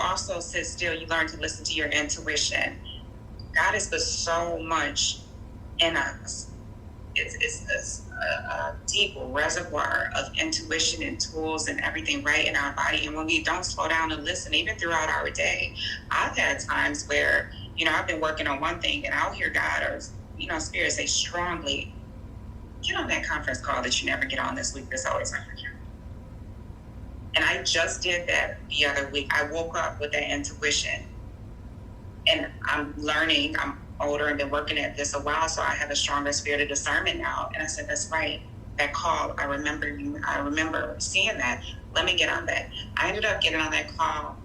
also sit still, you learn to listen to your intuition. God has put so much in us. It's a deep reservoir of intuition and tools and everything right in our body. And when we don't slow down and listen, even throughout our day, I've had times where, I've been working on one thing and I'll hear God or, Spirit say strongly, get on that conference call that you never get on this week that's always on your calendar. And I just did that the other week. I woke up with that intuition. And I'm learning, I'm older and been working at this a while, so I have a stronger spirit of discernment now. And I said, that's right. That call, I remember seeing that. Let me get on that. I ended up getting on that call.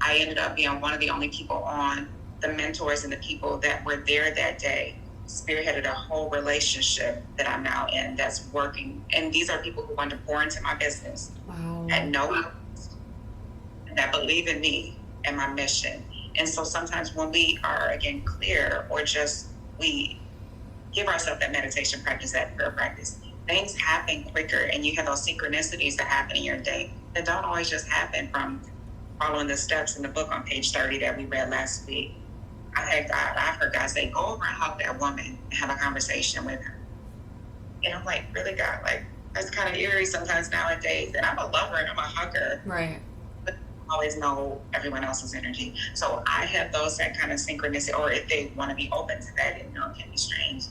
I ended up being one of the only people on. The mentors and the people that were there that day spearheaded a whole relationship that I'm now in that's working. And these are people who want to pour into my business. Wow. And that believe in me and my mission. And so sometimes when we are, again, clear or just we give ourselves that meditation practice, that prayer practice, things happen quicker and you have those synchronicities that happen in your day that don't always just happen from following the steps in the book on page 30 that we read last week. I heard God say, go over and hug that woman and have a conversation with her. And I'm like, really, God? Like, that's kind of eerie sometimes nowadays. And I'm a lover and I'm a hugger. Right. Always know everyone else's energy. So I have that kind of synchronicity, or if they want to be open to that, it can be strange.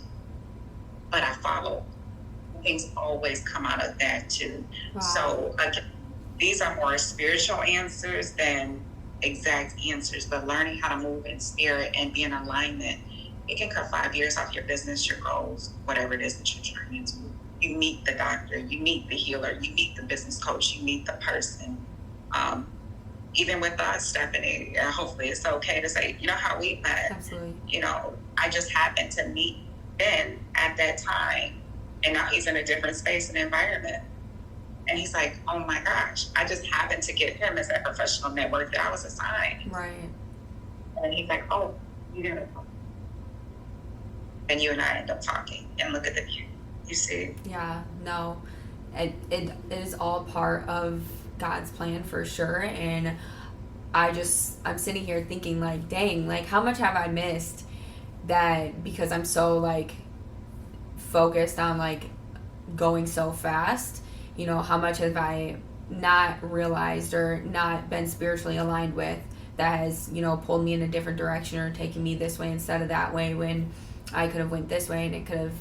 But I follow. Things always come out of that too. Wow. So again, these are more spiritual answers than exact answers, but learning how to move in spirit and be in alignment, it can cut 5 years off your business, your goals, whatever it is that you're trying to. You meet the doctor, you meet the healer, you meet the business coach, you meet the person. Even with us, Stephanie, hopefully it's okay to say, how we met. Absolutely. I just happened to meet Ben at that time, and now he's in a different space and environment. And he's like, oh my gosh, I just happened to get him as that professional network that I was assigned. Right. And he's like, oh, you didn't know. And you and I end up talking, and look at the view. You see? Yeah, no, it is all part of God's plan for sure. And I'm sitting here thinking like, dang, like how much have I missed that because I'm so like focused on like going so fast, how much have I not realized or not been spiritually aligned with that has, pulled me in a different direction or taken me this way instead of that way when I could have went this way and it could have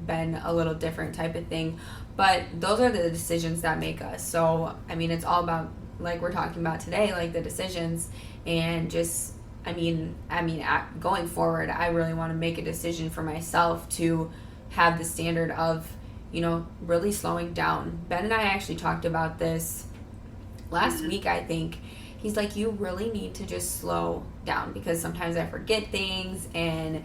been a little different type of thing. But those are the decisions that make us. So, it's all about, like we're talking about today, like the decisions and just, going forward, I really want to make a decision for myself to have the standard of, really slowing down. Ben and I actually talked about this last week, I think. He's like, you really need to just slow down because sometimes I forget things and,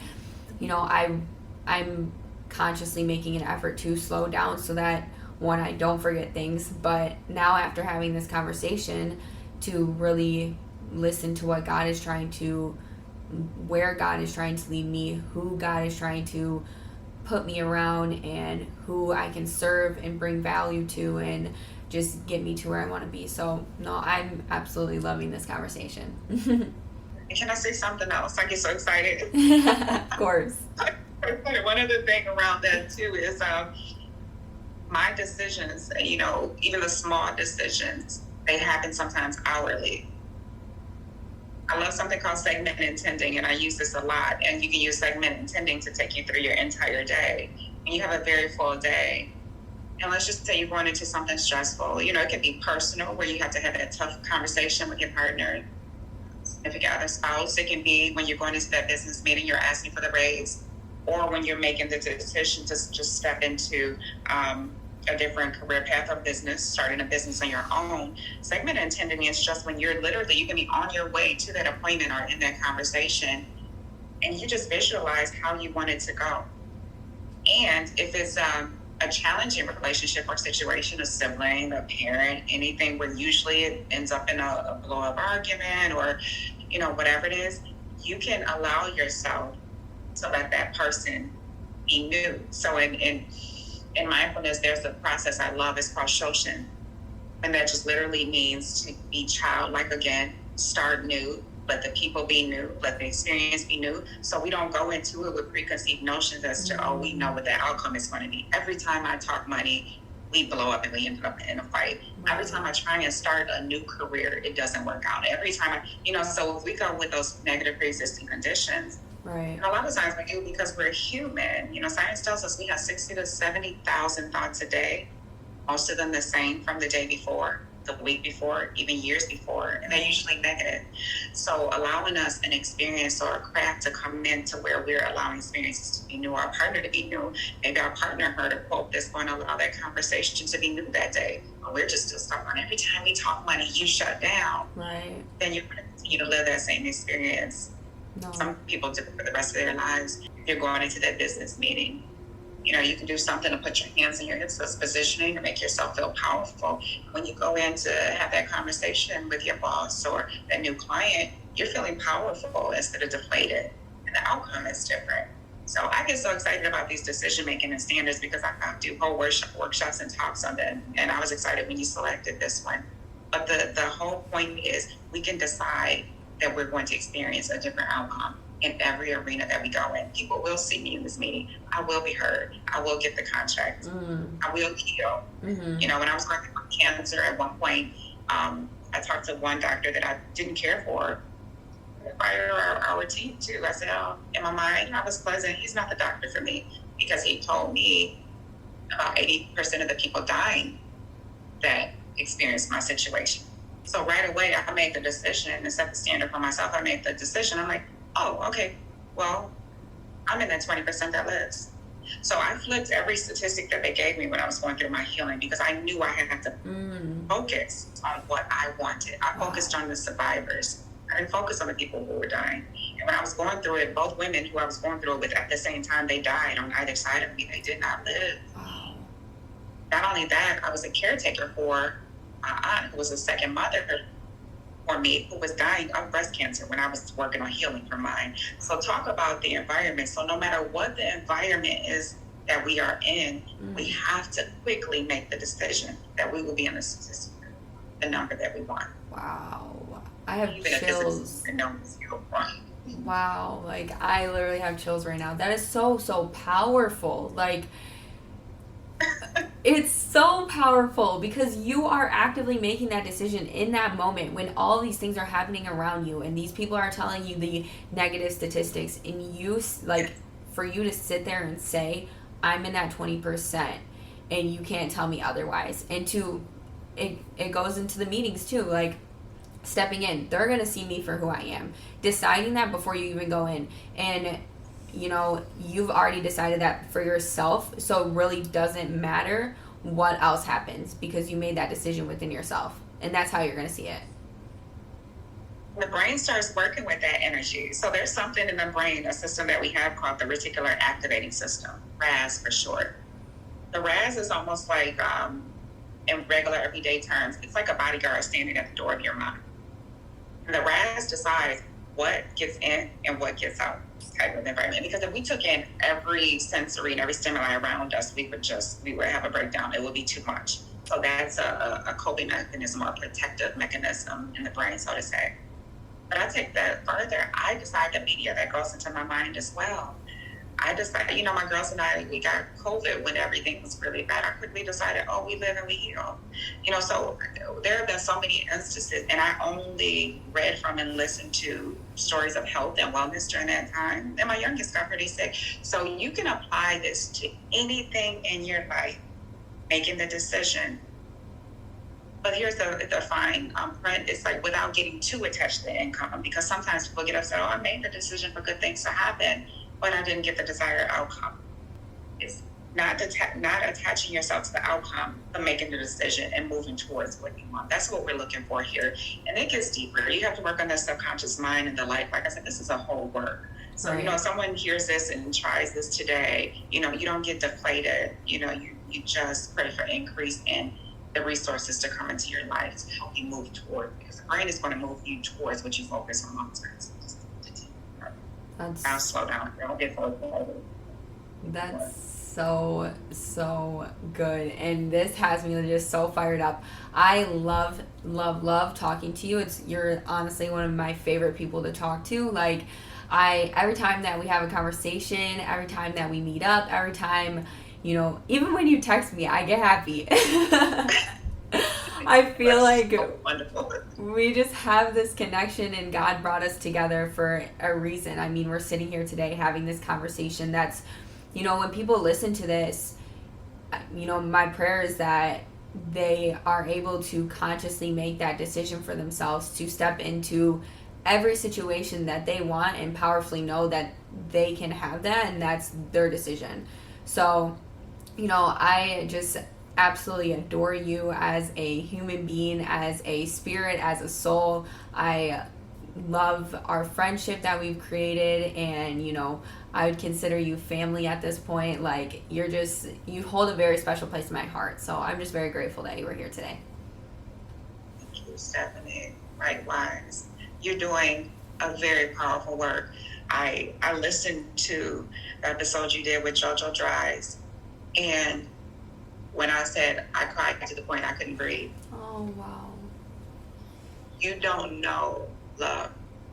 I'm consciously making an effort to slow down so that one, I don't forget things. But now after having this conversation to really listen to what God is trying to, where God is trying to lead me, who God is trying to put me around and who I can serve and bring value to and just get me to where I want to be. So no, I'm absolutely loving this conversation. Can I say something else? I get so excited. Of course. One other thing around that too is my decisions, even the small decisions, they happen sometimes hourly. I love something called segment intending, and I use this a lot. And you can use segment intending to take you through your entire day. And you have a very full day. And let's just say you're going into something stressful. It could be personal, where you have to have that tough conversation with your partner, significant other spouse. It can be when you're going into that business meeting, you're asking for the raise, or when you're making the decision to just step into a different career path or business, starting a business on your own. Segment intending is just when you can be on your way to that appointment or in that conversation, and you just visualize how you want it to go. And if it's a challenging relationship or situation, a sibling, a parent, anything where usually it ends up in a blow-up argument or, whatever it is, you can allow yourself to let that person be new. So in mindfulness, there's a process I love. It's called Shoshin. And that just literally means to be childlike again, start new, let the people be new, let the experience be new. So we don't go into it with preconceived notions as to, oh, we know what the outcome is going to be. Every time I talk money, we blow up and we end up in a fight. Every time I try and start a new career, it doesn't work out. Every time so if we go with those negative pre-existing conditions, Right. a lot of times we do because we're human. Science tells us we have 60 to 70,000 thoughts a day, most of them the same from the day before, the week before, even years before, and they're usually negative. So allowing us an experience or a craft to come in to where we're allowing experiences to be new, our partner to be new. Maybe our partner heard a quote that's going to allow that conversation to be new that day. Or we're just still stuck on every time we talk money, you shut down. Right. Then you're going to continue to live that same experience. No. Some people do it for the rest of their lives. If you're going into that business meeting, you can do something to put your hands in your hips as positioning to make yourself feel powerful. When you go in to have that conversation with your boss or that new client, you're feeling powerful instead of deflated, and the outcome is different. So I get so excited about these decision-making and standards because I do whole workshops and talks on them, and I was excited when you selected this one. But the whole point is we can decide that we're going to experience a different outcome in every arena that we go in. People will see me in this meeting. I will be heard. I will get the contract. I will heal. When I was going through cancer at one point, I talked to one doctor that I didn't care for. Prior our team too. I said, in my mind, I was pleasant. He's not the doctor for me because he told me about 80% of the people dying that experienced my situation. So right away, I made the decision and set the standard for myself. I made the decision. I'm like, oh, okay, well, I'm in that 20% that lives. So I flipped every statistic that they gave me when I was going through my healing because I knew I had to focus on what I wanted. I focused on the survivors. I didn't focus on the people who were dying. And when I was going through it, both women who I was going through it with at the same time, they died on either side of me. They did not live. Wow. Not only that, I was a caretaker for my aunt, who was a second mother for me, who was dying of breast cancer when I was working on healing for mine. So talk about the environment. So no matter what the environment is that we are in, we have to quickly make the decision that we will be in the statistic, the number that we want. Wow. I have Even if chills. it's the numbers you want. Wow. Like, I literally have chills right now. That is so, so powerful. Like, it's so powerful because you are actively making that decision in that moment when all these things are happening around you and these people are telling you the negative statistics, and you, like, for you to sit there and say, I'm in that 20% and you can't tell me otherwise. And it goes into the meetings too, like, stepping in, they're going to see me for who I am. Deciding that before you even go in. And, you've already decided that for yourself. So it really doesn't matter what else happens because you made that decision within yourself. And that's how you're going to see it. The brain starts working with that energy. So there's something in the brain, a system that we have called the reticular activating system, RAS for short. The RAS is almost like, in regular everyday terms, it's like a bodyguard standing at the door of your mind. The RAS decides what gets in and what gets out type of environment. Because if we took in every sensory and every stimuli around us, we would have a breakdown. It would be too much. So that's a coping mechanism or a protective mechanism in the brain, so to say. But I take that further. I decide the media that goes into my mind as well. I decided, my girls and I, we got COVID when everything was really bad. I quickly decided, we live and we heal. So there have been so many instances, and I only read from and listened to stories of health and wellness during that time. And my youngest got pretty sick. So you can apply this to anything in your life, making the decision. But here's the fine print. It's like without getting too attached to income, because sometimes people get upset, I made the decision for good things to happen, but I didn't get the desired outcome. It's not attaching yourself to the outcome, but making the decision and moving towards what you want. That's what we're looking for here. And it gets deeper. You have to work on that subconscious mind and the life. Like I said, this is a whole work. So, right. If someone hears this and tries this today, you don't get deflated. You just pray for increase in the resources to come into your life to help you move toward, because the brain is going to move you towards what you focus on long term. Now slow down. Don't get focused. That's so good. And this has me just so fired up. I love talking to you. You're honestly one of my favorite people to talk to. Like, every time that we have a conversation, every time that we meet up, every time, even when you text me, I get happy. I feel like so wonderful. We just have this connection, and God brought us together for a reason. I mean, we're sitting here today having this conversation that's, when people listen to this, my prayer is that they are able to consciously make that decision for themselves to step into every situation that they want and powerfully know that they can have that, and that's their decision. So, I just absolutely adore you as a human being, as a spirit, as a soul. I love our friendship that we've created, and I would consider you family at this point. Like, you hold a very special place in my heart. So I'm just very grateful that you were here today. Thank you, Stephanie. Likewise, you're doing a very powerful work. I listened to the episode you did with JoJo Dries, and when I said I cried to the point I couldn't breathe. Oh, wow. You don't know, love,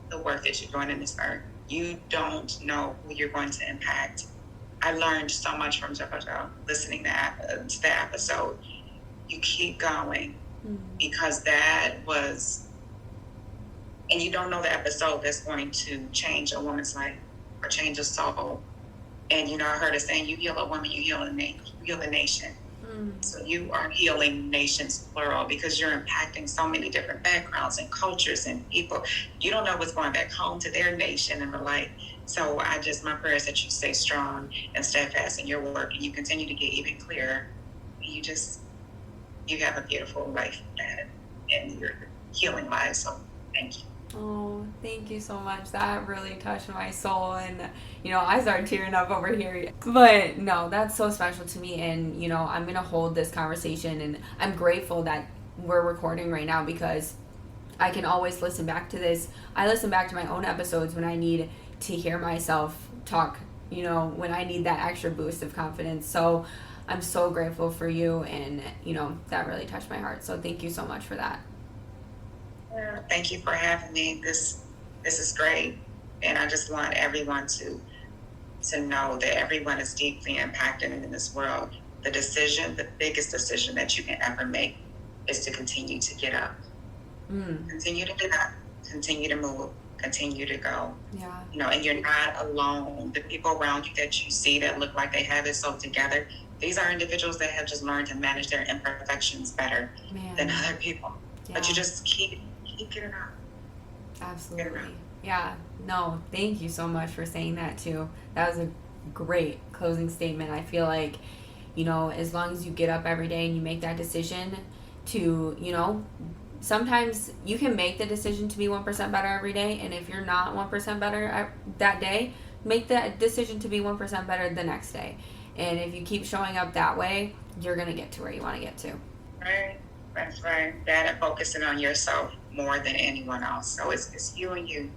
the work that you're doing in this earth. You don't know who you're going to impact. I learned so much from JoJo listening to that episode. You keep going, because that was, and you don't know the episode that's going to change a woman's life or change a soul. And I heard a saying, you heal a woman, you heal a nation. So you are healing nations, plural, because you're impacting so many different backgrounds and cultures and people. You don't know what's going back home to their nation and the like. So my prayer is that you stay strong and steadfast in your work, and you continue to get even clearer. You have a beautiful life ahead, and you're healing lives. So thank you. Oh, thank you so much. That really touched my soul, and I started tearing up over here. But no, that's so special to me, and I'm gonna hold this conversation, and I'm grateful that we're recording right now, because I can always listen back to this. I listen back to my own episodes when I need to hear myself talk, when I need that extra boost of confidence. So I'm so grateful for you, and that really touched my heart. So thank you so much for that. Thank you for having me. This is great, and I just want everyone to know that everyone is deeply impacted in this world. The biggest decision that you can ever make, is to continue to get up. Continue to get up, continue to move, continue to go. Yeah. And you're not alone. The people around you that you see that look like they have it so together, these are individuals that have just learned to manage their imperfections better than other people. Yeah. But you just keep getting up. Absolutely. Yeah. No, thank you so much for saying that too. That was a great closing statement. I feel like, as long as you get up every day and you make that decision to, sometimes you can make the decision to be 1% better every day. And if you're not 1% better that day, make that decision to be 1% better the next day. And if you keep showing up that way, you're going to get to where you want to get to. Right. That's right. That and focusing on yourself more than anyone else. So it's you and you.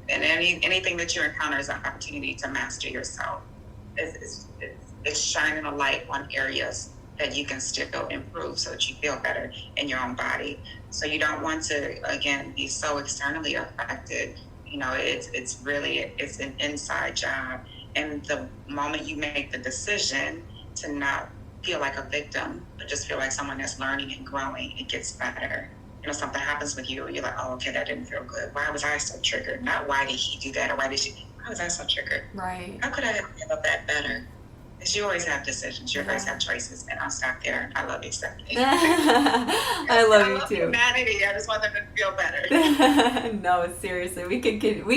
And anything that you encounter is an opportunity to master yourself. It's shining a light on areas that you can still improve, so that you feel better in your own body. So you don't want to, again, be so externally affected. It's an inside job. And the moment you make the decision to not feel like a victim, but just feel like someone that's learning and growing, it gets better. Something happens with you, you're like, oh, okay, that didn't feel good. Why was I so triggered? Not why did he do that, or why was I so triggered? Right. How could I have handled that better? Because you always have decisions, you always have choices, and I'll stop there. I love you, Stephanie. I love you too. Humanity, I just want them to feel better. No, seriously, we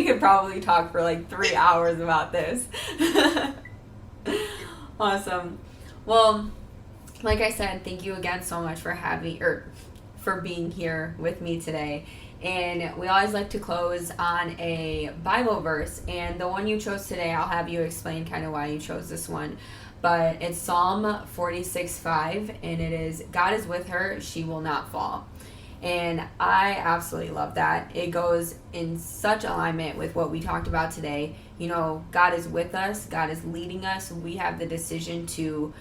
could probably talk for like 3 hours about this. Awesome. Well, like I said, thank you again so much for being here with me today. And we always like to close on a Bible verse. And the one you chose today, I'll have you explain kind of why you chose this one. But it's Psalm 46:5, and it is, God is with her, she will not fall. And I absolutely love that. It goes in such alignment with what we talked about today. You know, God is with us, God is leading us. We have the decision to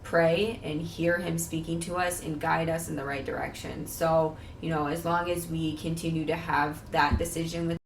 pray and hear Him speaking to us and guide us in the right direction. So, you know, as long as we continue to have that decision with